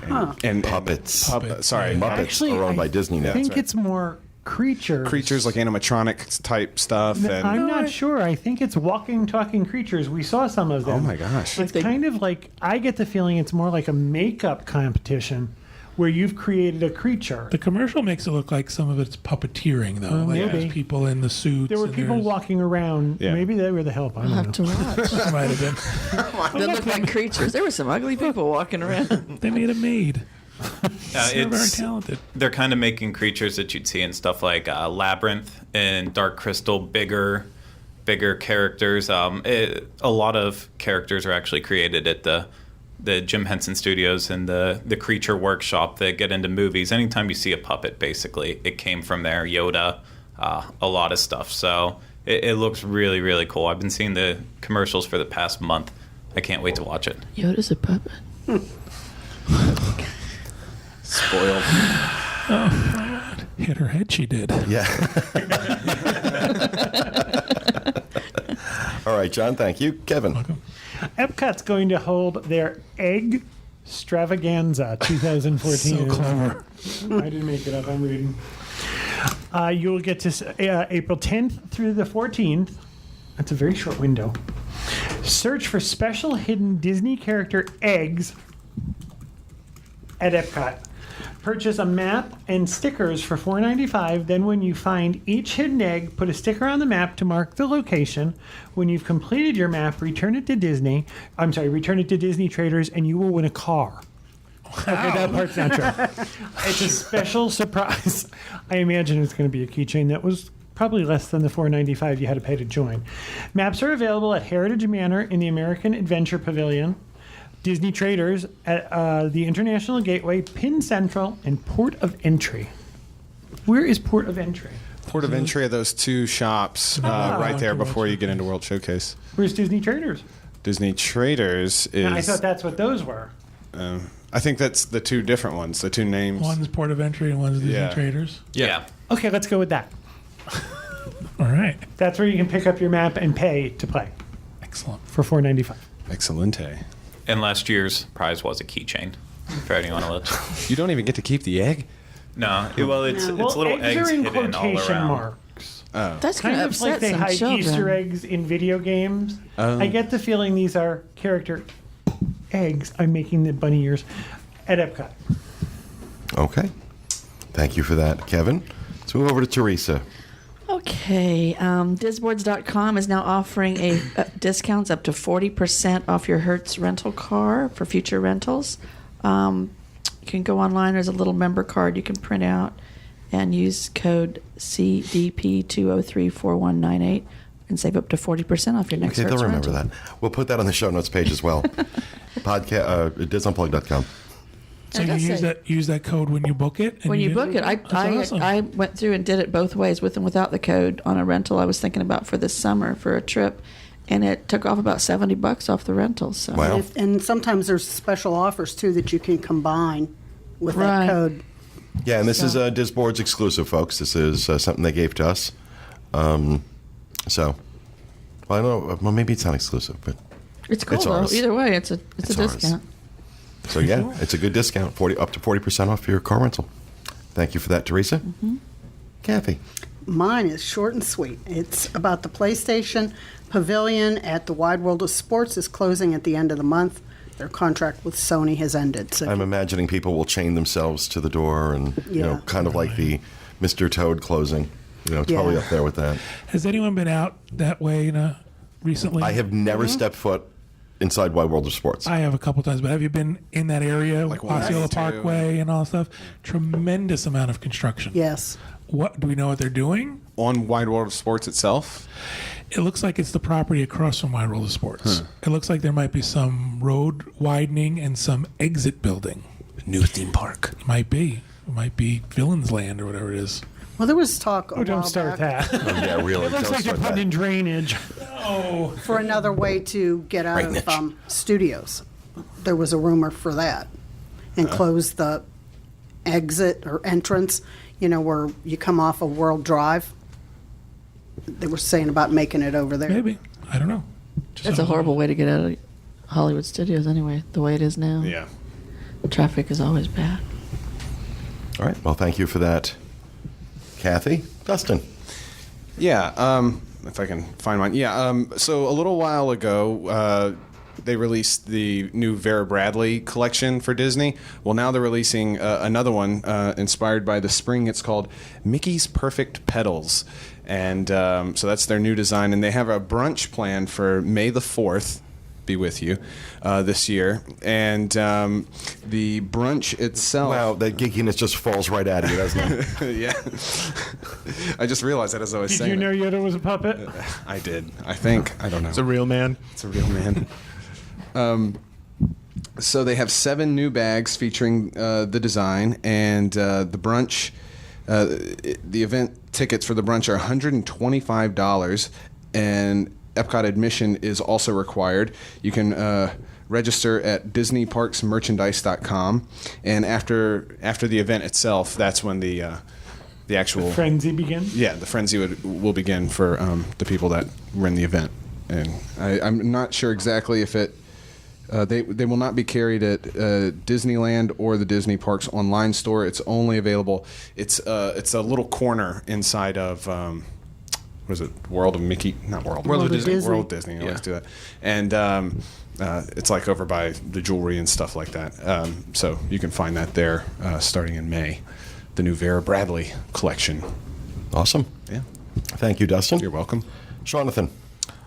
Puppets. Sorry, Muppets Actually, are owned by Disney now. I think it's more creatures. Creatures like animatronic type stuff. And I'm not sure. I think it's walking, talking creatures. We saw some of them. oh my gosh. It's kind of like, I get the feeling it's more like a makeup competition where you've created a creature. The commercial makes it look like some of it's puppeteering, though. Like maybe. there's people in the suits. There were and people there's- walking around. Yeah. Maybe they were the help. I I'll don't have know. to watch. Might have They look like creatures. There were some ugly people walking around. been. They made a maid. They're very talented. They're kind of making creatures that you'd see in stuff like Labyrinth and Dark Crystal, bigger characters. A lot of characters are actually created at the Jim Henson Studios and the Creature Workshop that get into movies. Anytime you see a puppet, basically, it came from there. Yoda, a lot of stuff. So it looks really, really cool. I've been seeing the commercials for the past month. I can't wait to watch it. Yoda's a puppet. Spoiled. Hit her head, she did. Yeah. All right, John, thank you. Kevin. Epcot's going to hold their Egg-Stravaganza 2014. So clever. I didn't make it up. I'm reading. You'll get to April 10th through the 14th. That's a very short window. Search for special hidden Disney character eggs at Epcot. Purchase a map and stickers for $4.95. Then when you find each hidden egg, put a sticker on the map to mark the location. When you've completed your map, return it to Disney Traders, and you will win a car. Okay, that part's not true. It's a special surprise. I imagine it's going to be a keychain that was probably less than the $4.95 you had to pay to join. Maps are available at Heritage Manor in the American Adventure Pavilion, Disney Traders at the International Gateway, Penn Central, and Port of Entry. Where is Port of Entry? Port of Entry are those two shops right there before you get into World Showcase. Where's Disney Traders? Disney Traders is. I thought that's what those were. I think that's the two different ones, the two names. One's Port of Entry and one's Disney Yeah. Traders. Yeah. Okay, let's go with that. All right. That's where you can pick up your map and pay to play Excellent. for $4.95. Excelente. And last year's prize was a keychain for anyone else. You don't even get to keep the egg? No, it's little eggs eggs are in hidden all quotation around. marks. That's Kind going to of like upset they some hide children. Easter eggs in video games. I get the feeling these are character eggs. I'm making the bunny ears at Epcot. Okay. Thank you for that, Kevin. Let's move over to Teresa. Okay, Disboards.com is now offering a discounts up to 40% off your Hertz rental car for future rentals. You can go online. There's a little member card you can print out and use code CDP2034198 and save up to 40% off your next Okay, they'll Hertz remember rental. that. We'll put that on the show notes page as well. Unplugged.com. So I you gotta use that code when you book it? and When you get book it, That's awesome. I went through and did it both ways, with and without the code, on a rental I was thinking about for this summer for a trip, and it took off about $70 off the rental. So Wow. And sometimes there's special offers, too, that you can combine with Right. that code. Yeah, and this is Disboards exclusive, folks. This is something they gave to us. Well, I don't know. Well, maybe it's not exclusive, but it's cool It's though. ours. Either way, it's a It's ours. discount. so yeah, it's a good discount. Up to 40% off your car rental. Thank you for that, Teresa. Mm-hmm. Kathy. Mine is short and sweet. It's about the PlayStation Pavilion at the Wide World of Sports is closing at the end of the month. Their contract with Sony has ended. So I'm imagining people will chain themselves to the door and, Yeah. kind of like the Mr. Toad closing. It's probably Yeah. up there with that. Has anyone been out that way recently? I have never stepped foot inside Wide World of Sports. I have a couple times, but have you been in that area, like Osceola West, too. Parkway and all that stuff? Tremendous amount of construction. yes. What do we know what they're doing? On Wide World of Sports itself? It looks like it's the property across from Wide World of Sports. It looks like there might be some road widening and some exit building. New theme park. Might be. It might be Villain's Land or whatever it is. Well, there was talk a Oh, don't while start back that. Oh, yeah, really. It looks Don't like they're start putting that. in drainage. for another way to get out of studios. There was a rumor for that. And close the exit or entrance, where you come off of World Drive. They were saying about making it over there. Maybe. I don't know. Just That's a horrible way to get out of Hollywood Studios anyway, the way it is now. Yeah. Traffic is always bad. All right. Well, thank you for that, Kathy. Dustin. Yeah, if I can find mine. Yeah, so a little while ago, they released the new Vera Bradley collection for Disney. Well, now they're releasing another one inspired by the spring. It's called Mickey's Perfect Petals. And so that's their new design. And they have a brunch planned for May the 4th. Be with you this year. And the brunch itself. Wow, that geekiness just falls right out of you, doesn't it? Yeah. I just realized that as I was Did saying you know it. Yoda was a puppet? I did. I think. I don't know. It's a real man. It's a real man. So they have 7 new bags featuring the design, and the brunch. The event tickets for the brunch are $125, and Epcot admission is also required. You can register at DisneyParksMerchandise.com, and after the event itself, that's when the actual Frenzy begins. yeah, the frenzy will begin for the people that were in the event. And I'm not sure exactly if it. They will not be carried at Disneyland or the Disney Parks online store. It's only available. It's a little corner inside of what is it? World of Mickey? Not World. World of Disney. World of Disney. I always do that. And it's like over by the jewelry and stuff like that. So you can find that there starting in May. The new Vera Bradley collection. Awesome. Yeah. Thank you, Dustin. You're welcome. Jonathan.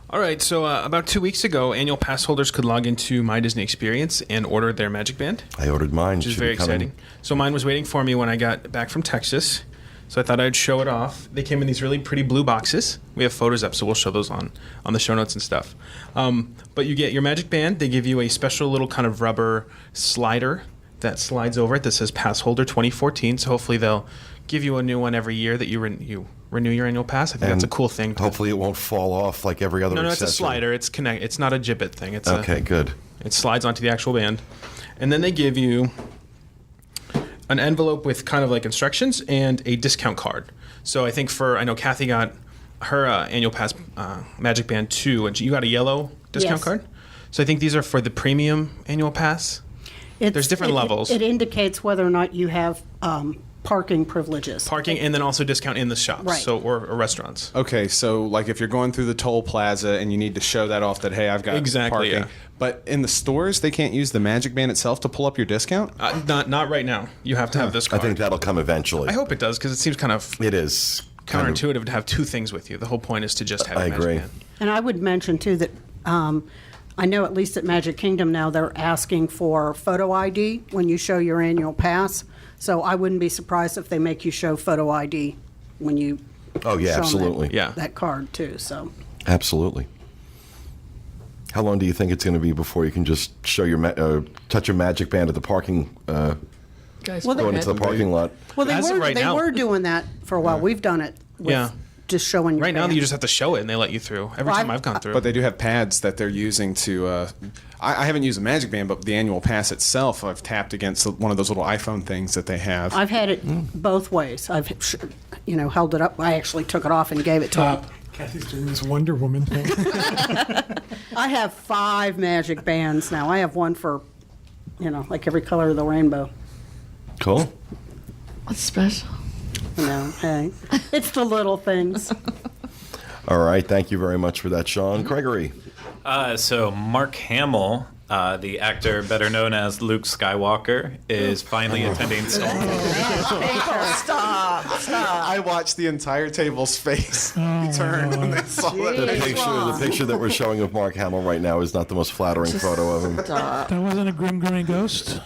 All right, so about 2 weeks ago, annual pass holders could log into My Disney Experience and order their Magic Band, I ordered mine. which is Should very be coming. exciting. So mine was waiting for me when I got back from Texas. So I thought I'd show it off. They came in these really pretty blue boxes. We have photos up, so we'll show those on the show notes and stuff. But you get your Magic Band. They give you a special little kind of rubber slider that slides over it that says Pass Holder 2014. So hopefully they'll give you a new one every year that you renew your annual pass. I think that's a cool thing. Hopefully it won't fall off like every other No, it's a accessory. slider. It's connect. It's not a gibbet thing. It's Okay, good. It slides onto the actual band, and then they give you an envelope with kind of like instructions and a discount card. So I know Kathy got her annual pass Magic Band 2, and you got a yellow discount Yes. card. So I think these are for the premium annual pass. There's different levels. It indicates whether or not you have parking privileges. Parking and then also discount in the shops, Right. or restaurants. Okay, so like if you're going through the toll plaza and you need to show that off that, hey, I've got Exactly, parking. yeah. But in the stores, they can't use the Magic Band itself to pull up your discount? Not right now. You have to have this I card. think that'll come eventually. I hope it does because it seems kind of It is. kind of- counterintuitive to have two things with you. The whole point is to just have I a Magic agree. Band. And I would mention, too, that I know at least at Magic Kingdom now they're asking for photo ID when you show your annual pass. So I wouldn't be surprised if they make you show photo ID when you Oh, yeah, show 'em absolutely. Yeah. that card, too. So Absolutely. How long do you think it's going to be before you can just show your touch your Magic Band at the parking, Guys, Well, going into the parking lot? well, As of right they now- were doing that for a while. We've done it with Yeah. just showing your Right now, band. you just have to show it, and they let you through. Every Well, time I've gone through. But they do have pads that they're using to. I haven't used the Magic Band, but the annual pass itself, I've tapped against one of those little iPhone things that they have. I've had it both ways. I've held it up. I actually took it off and gave it to him. Kathy's doing this Wonder Woman thing. I have 5 Magic Bands now. I have one for, like every color of the rainbow. Cool. What's special? Hey, it's the little things. All right. Thank you very much for that, Sean. Gregory. So Mark Hamill The actor, better known as Luke Skywalker, is finally attending Star Wars. Stop. I watched the entire table's face turn when they saw The that. picture that we're showing of Mark Hamill right now is not the most flattering photo of him. That wasn't a grim grinning ghost.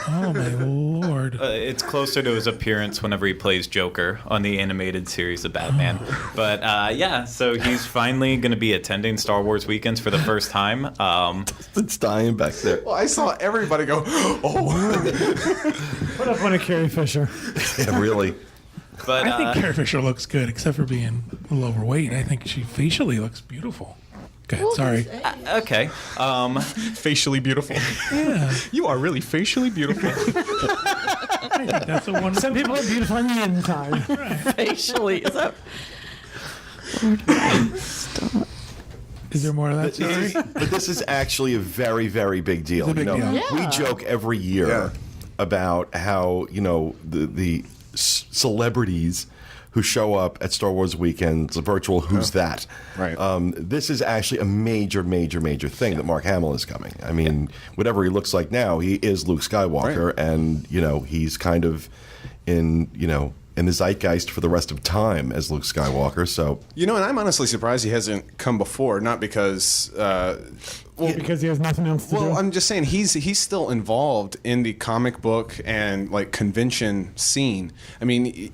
Oh my lord! It's closer to his appearance whenever he plays Joker on the animated series of Batman. But yeah, so he's finally going to be attending Star Wars weekends for the first time. It's dying back there. Well, I saw everybody go, oh. Put up one of Carrie Fisher. Yeah, really. But I think Carrie Fisher looks good, except for being a little overweight. I think she facially looks beautiful. Okay, sorry. okay. Facially beautiful. Yeah, You are really facially beautiful. I think that's a wonderful. Some people are beautiful on the inside. Facially. Is that? Stop. Is there more of that? Sorry. But this is actually a very, very big deal. It's a big deal. Yeah. We joke every year about how the celebrities who show up at Star Wars weekends, the virtual Who's That. Right. This is actually a major, major, major thing that Mark Hamill is coming. I mean, whatever he looks like now, he is Luke Skywalker, and he's kind of in the zeitgeist for the rest of time as Luke Skywalker. So And I'm honestly surprised he hasn't come before, not because... Because he has nothing else to do. Well, I'm just saying he's still involved in the comic book and convention scene. I mean,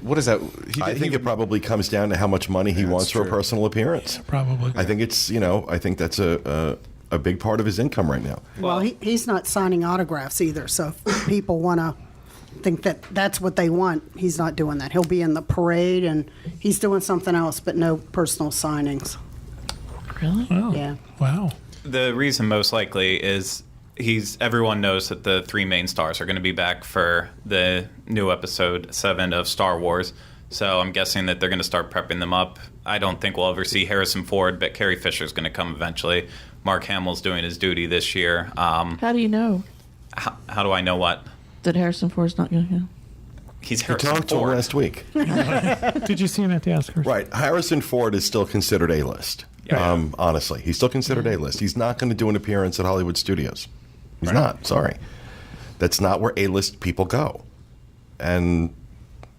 what is that? I think it probably comes down to how much money he wants for a true. personal appearance. Probably. I think it's I think that's a big part of his income right now. Well, he's not signing autographs either, so if people want to think that that's what they want, he's not doing that. He'll be in the parade, and he's doing something else, but no personal signings. Really? Oh, Yeah. wow. the reason most likely is everyone knows that the three main stars are going to be back for the new episode 7 of Star Wars. So I'm guessing that they're going to start prepping them up. I don't think we'll ever see Harrison Ford, but Carrie Fisher's going to come eventually. Mark Hamill's doing his duty this year. How do you know How do I know what? that Harrison Ford's not going to go? He's We Harrison talked to him Ford. last week. Did you see him at the Oscars? Right. Harrison Ford is still considered A-list. Yeah. Honestly, he's still considered A-list. He's not going to do an appearance at Hollywood Studios. He's not. Sorry. That's not where A-list people go. And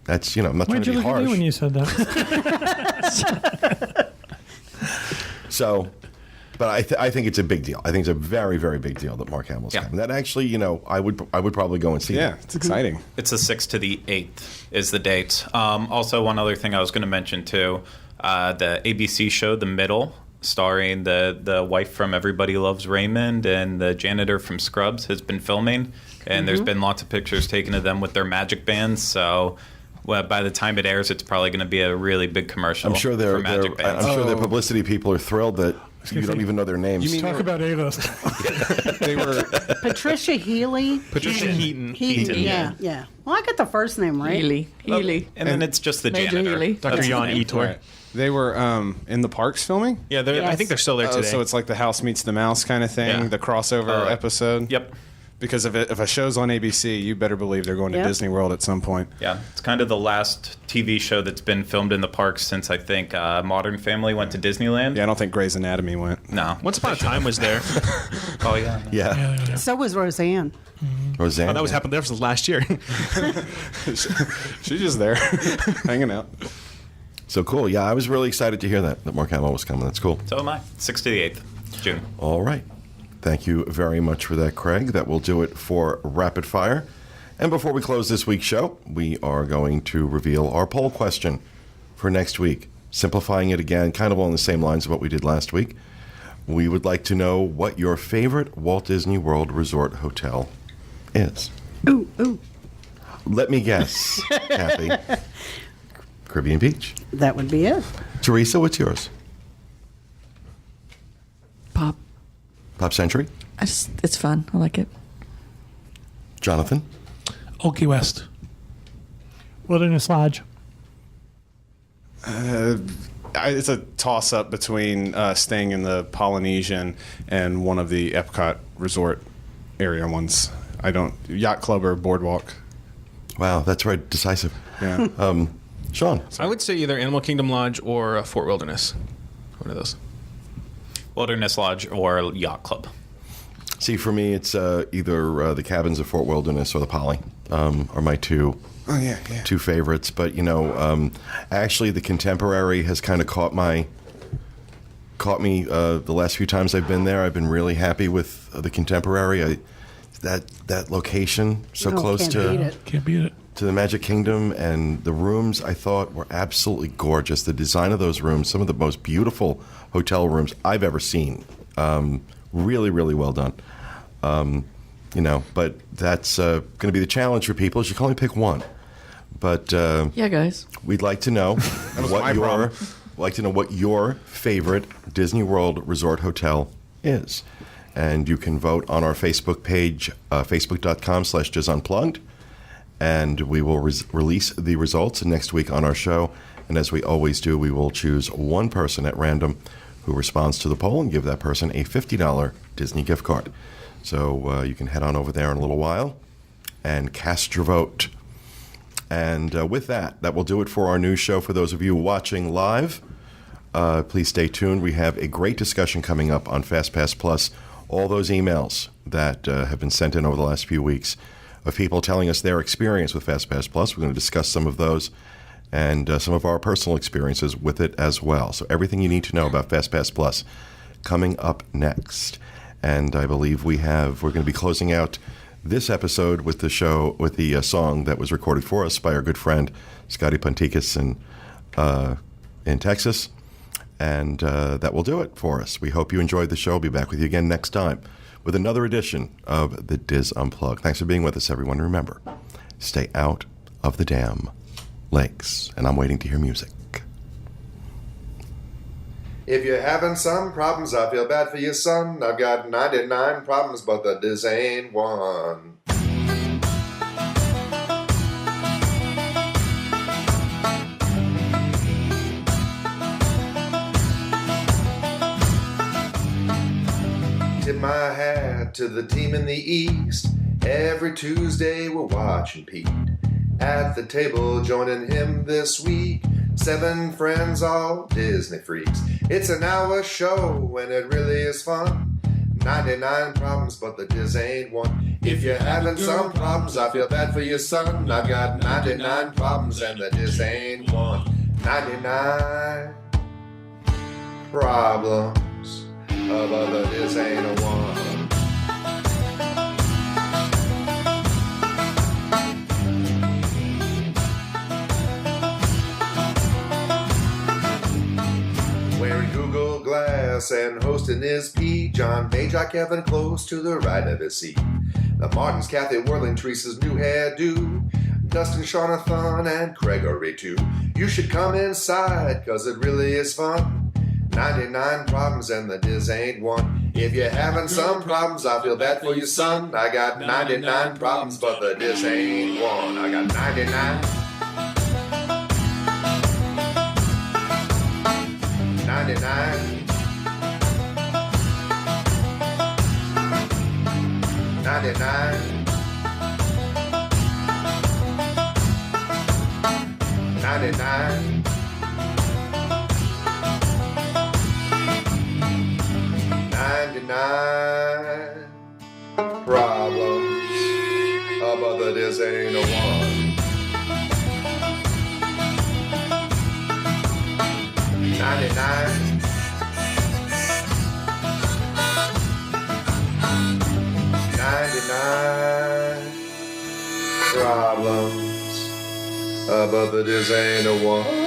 that's, I'm not trying Why'd to you be look at harsh. me when you said that? So, but I think it's a big deal. I think it's a very, very big deal that Mark Hamill's Yeah. coming. That actually, I would probably go and see Yeah, that. it's exciting. It's the 6th to the 8th is the date. Also, one other thing I was going to mention too, the ABC show The Middle, starring the wife from Everybody Loves Raymond and the janitor from Scrubs, has been filming, and there's been lots of pictures taken of them with their magic bands. So, by the time it airs, it's probably going to be a really big commercial. I'm sure for magic bands. their publicity people are thrilled that you don't even know their names. You mean Talk about A-list. they were? Patricia Healy. Patricia Heaton. Heaton, yeah. Well, I got the first name right. Healy. And then it's just the Major janitor. Healy. Dr. That's Jan the name. Etor. Right. They were in the parks filming. Yeah, I Yes. think they're still there today. So it's like the House Meets the Mouse kind of thing, Yeah. the crossover episode. Yep. Because if a show's on ABC, you better believe they're going to Yep. Disney World at some point. Yeah, it's kind of the last TV show that's been filmed in the parks since I think Modern Family went to Disneyland. Yeah, I don't think Grey's Anatomy went. No. Once Upon a Time was there. Oh yeah. Yeah. So was Roseanne. Roseanne. Oh, that was happened there since last year. She's just there, hanging out. So cool. Yeah, I was really excited to hear that Mark Hamill was coming. That's cool. So am I. 6th to the 8th, June. All right. Thank you very much for that, Craig. That will do it for Rapid Fire. And before we close this week's show, we are going to reveal our poll question for next week. Simplifying it again, kind of along the same lines of what we did last week. We would like to know what your favorite Walt Disney World Resort hotel is. Ooh. Let me guess, Kathy. Caribbean Beach. That would be it. Teresa, what's yours? Pop. Pop Century? It's fun. I like it. Jonathan? Old Key West. Wilderness Lodge. It's a toss-up between staying in the Polynesian and one of the Epcot resort area ones. Yacht Club or Boardwalk. Wow, that's right. Decisive. Yeah. Sean? I would say either Animal Kingdom Lodge or Fort Wilderness. One of those. Wilderness Lodge or Yacht Club. See, for me, it's either the Cabins at Fort Wilderness or the Poly are my two favorites. But actually, the Contemporary has kind of caught me the last few times I've been there. I've been really happy with the Contemporary. That location so close Can't beat it. to the Magic Kingdom, and the rooms I thought were absolutely gorgeous. The design of those rooms, some of the most beautiful hotel rooms I've ever seen. Really, really well done. But that's going to be the challenge for people is you can only pick one. But Yeah, guys. we'd like to know what your favorite Disney World Resort hotel is. And you can vote on our Facebook page, facebook.com/JizUnplugged. And we will release the results next week on our show. And as we always do, we will choose one person at random who responds to the poll and give that person a $50 Disney gift card. So you can head on over there in a little while and cast your vote. And with that will do it for our news show. For those of you watching live, please stay tuned. We have a great discussion coming up on FastPass Plus. All those emails that have been sent in over the last few weeks of people telling us their experience with FastPass Plus. We're going to discuss some of those and some of our personal experiences with it as well. So everything you need to know about FastPass Plus coming up next. And I believe we're going to be closing out this episode with the song that was recorded for us by our good friend Scotty Ponticus in Texas. And that will do it for us. We hope you enjoyed the show. We'll be back with you again next time with another edition of the Diz Unplugged. Thanks for being with us, everyone. Remember, stay out of the damn lakes. And I'm waiting to hear music. If you're having some problems, I feel bad for your son. I've got 99 problems, but the Diz ain't one. Tip my hat to the team in the East. Every Tuesday we're watching Pete at the table, joining him this week. 7 friends, all Disney freaks. It's an hour show and it really is fun. 99 problems, but the Diz ain't one. If you're having some problems, I feel bad for your son. I've got 99 problems and the Diz ain't one. 99 problems, but the Diz ain't a one. Wearing Google Glass and hosting his Pete. John Major, Kevin close to the right of his seat. The Martins, Kathy Whirling, Teresa's new hairdo. Dustin, Jonathan, and Gregory too. You should come inside, cause it really is fun. 99 problems and the Diz ain't one. If you're having some problems, I feel bad for your son. I got 99 problems, but the Diz ain't one. I got 99. 99. 99. 99. 99 problems, but the Diz ain't a one. 99. 99 problems, but the Diz ain't a one.